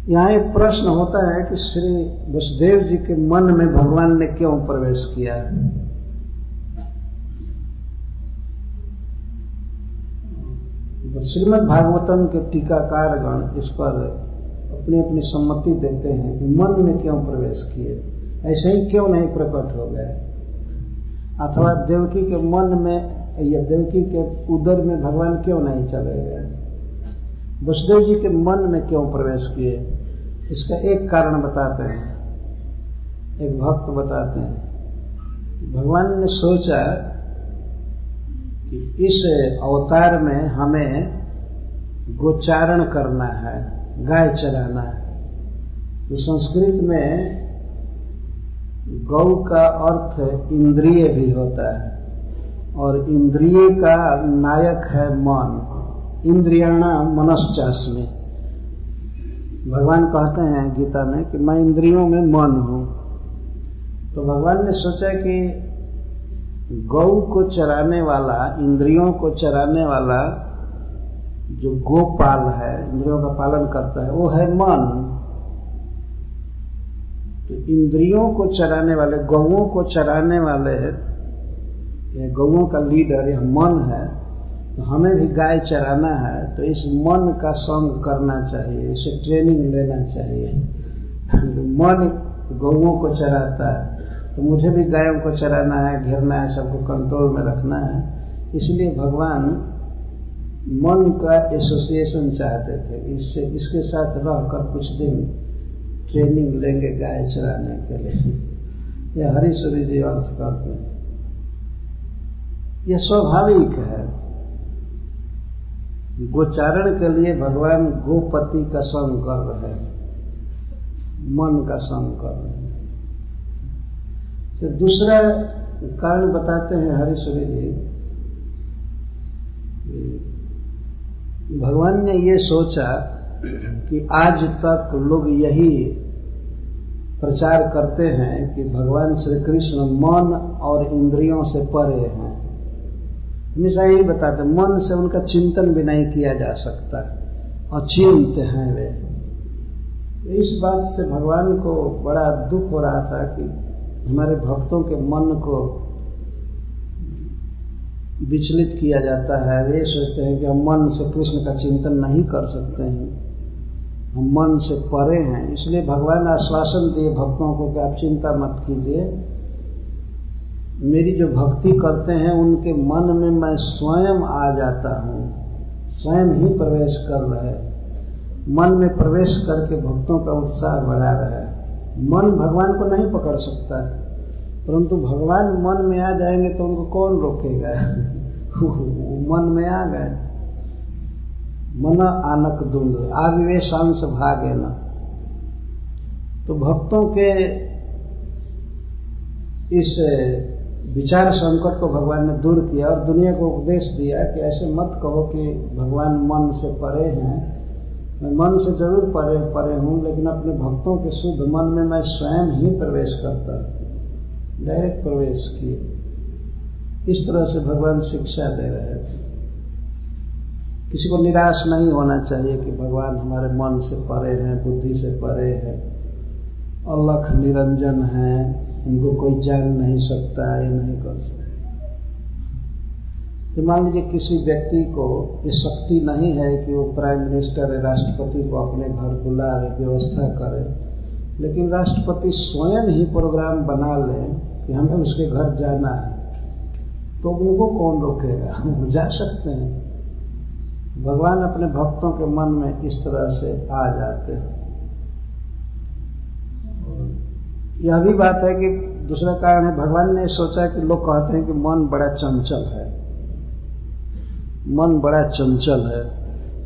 यहाँ एक प्रश्न होता है कि श्री वसुदेव जी के मन में भगवान ने क्यों प्रवेश किया। श्रीमद् भागवतम के टीकाकारगण इस पर अपनी अपनी सम्मति देते हैं कि मन में क्यों प्रवेश किए, ऐसे ही क्यों नहीं प्रकट हो गए, अथवा देवकी के मन में या देवकी के उदर में भगवान क्यों नहीं चले गए, वसुदेव जी के मन में क्यों प्रवेश किए। इसका एक कारण बताते हैं, एक भक्त बताते हैं। भगवान ने सोचा कि इस अवतार में हमें गोचारण करना है, गाय चराना है। तो संस्कृत में गौ का अर्थ इंद्रिय भी होता है और इंद्रिय का नायक है मन। इंद्रियाणाम मनश्चास्मि, भगवान कहते हैं गीता में कि मैं इंद्रियों में मन हूं। तो भगवान ने सोचा कि गौ को चराने वाला, इंद्रियों को चराने वाला जो गोपाल है, इंद्रियों का पालन करता है, वो है मन। तो इंद्रियों को चराने वाले, गौओं को चराने वाले, गौओं का लीडर यह मन है। तो हमें भी गाय चराना है, तो इस मन का संग करना चाहिए, इसे ट्रेनिंग लेना चाहिए। मन गौओं को चराता है, तो मुझे भी गायों को चराना है, घेरना है, सबको कंट्रोल में रखना है। इसलिए भगवान मन का एसोसिएशन चाहते थे, इसके साथ रहकर कुछ दिन ट्रेनिंग लेंगे गाय चराने के लिए। यह हरीश्वरी जी अर्थ करते हैं। यह स्वाभाविक है। गोचारण के लिए भगवान गोपति का संग कर रहे हैं, मन का संग कर रहे हैं। तो दूसरा कारण बताते हैं हरीश्वरी जी, भगवान ने ये सोचा कि आज तक लोग यही प्रचार करते हैं कि भगवान श्री कृष्ण मन और इंद्रियों से परे हैं। हमेशा यही बताते, मन से उनका चिंतन भी नहीं किया जा सकता, अचिंत्य हैं वे। इस बात से भगवान को बड़ा दुख हो रहा था कि हमारे भक्तों के मन को विचलित किया जाता है। वे सोचते हैं कि हम मन से कृष्ण का चिंतन नहीं कर सकते हैं, हम मन से परे हैं। इसलिए भगवान आश्वासन दिए भक्तों को कि आप चिंता मत कीजिए, मेरी जो भक्ति करते हैं उनके मन में मैं स्वयं आ जाता हूँ, स्वयं ही प्रवेश कर रहे, मन में प्रवेश करके भक्तों का उत्साह बढ़ा रहा है। मन भगवान को नहीं पकड़ सकता, परंतु भगवान मन में आ जाएंगे तो उनको कौन रोकेगा। मन में आ गए। मन आनक दुंद आविवेशांश भागे न। तो भक्तों के इस विचार संकट को भगवान ने दूर किया और दुनिया को उपदेश दिया कि ऐसे मत कहो कि भगवान मन से परे हैं। मैं मन से जरूर परे हूं, लेकिन अपने भक्तों के शुद्ध मन में मैं स्वयं ही प्रवेश करता, डायरेक्ट प्रवेश किए। इस तरह से भगवान शिक्षा दे रहे थे। किसी को निराश नहीं होना चाहिए कि भगवान हमारे मन से परे हैं, बुद्धि से परे है, अलख निरंजन है, उनको कोई जान नहीं सकता, ये नहीं कर सकता। तो मान लीजिए किसी व्यक्ति को ये शक्ति नहीं है कि वो प्राइम मिनिस्टर या राष्ट्रपति को अपने घर बुलावे, व्यवस्था करे, लेकिन राष्ट्रपति स्वयं ही प्रोग्राम बना ले कि हमें उसके घर जाना है, तो उनको कौन रोकेगा, वो जा सकते हैं। भगवान अपने भक्तों के मन में इस तरह से आ जाते हैं। यह भी बात है कि दूसरा कारण है, भगवान ने सोचा कि लोग कहते हैं कि मन बड़ा चंचल है, मन बड़ा चंचल है,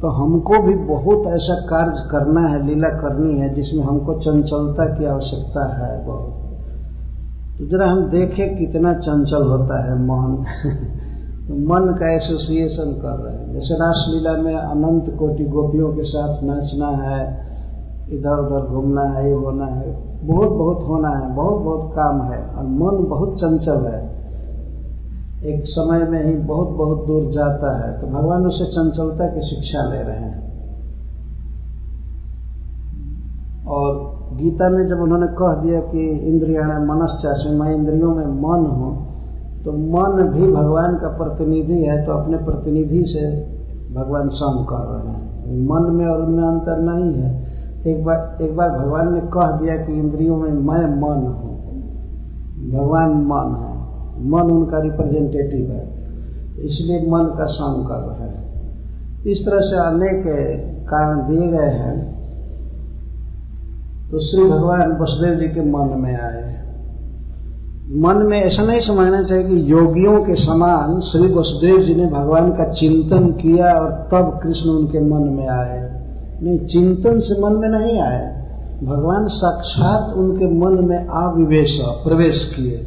तो हमको भी बहुत ऐसा कार्य करना है, लीला करनी है जिसमें हमको चंचलता की आवश्यकता है बहुत। तो जरा हम देखें कितना चंचल होता है मन। तो मन का एसोसिएशन कर रहे हैं। जैसे रासलीला में अनंत कोटि गोपियों के साथ नाचना है, इधर उधर घूमना है, ये होना है, बहुत बहुत होना है, बहुत बहुत काम है, और मन बहुत चंचल है, एक समय में ही बहुत बहुत दूर जाता है। तो भगवान उससे चंचलता की शिक्षा ले रहे हैं। और गीता में जब उन्होंने कह दिया कि इंद्रियाणां मनश्चास्मि, मैं इंद्रियों में मन हूँ, तो मन भी भगवान का प्रतिनिधि है, तो अपने प्रतिनिधि से भगवान संग कर रहे हैं। मन में और उनमें अंतर नहीं है। एक बार भगवान ने कह दिया कि इंद्रियों में मैं मन हूँ, भगवान मन है, मन उनका रिप्रेजेंटेटिव है, इसलिए मन का संग कर रहे हैं। इस तरह से अनेक कारण दिए गए हैं। तो श्री भगवान वसुदेव जी के मन में आए। मन में ऐसा नहीं समझना चाहिए कि योगियों के समान श्री वसुदेव जी ने भगवान का चिंतन किया और तब कृष्ण उनके मन में आए। नहीं, चिंतन से मन में नहीं आए, भगवान साक्षात उनके मन में प्रवेश किए।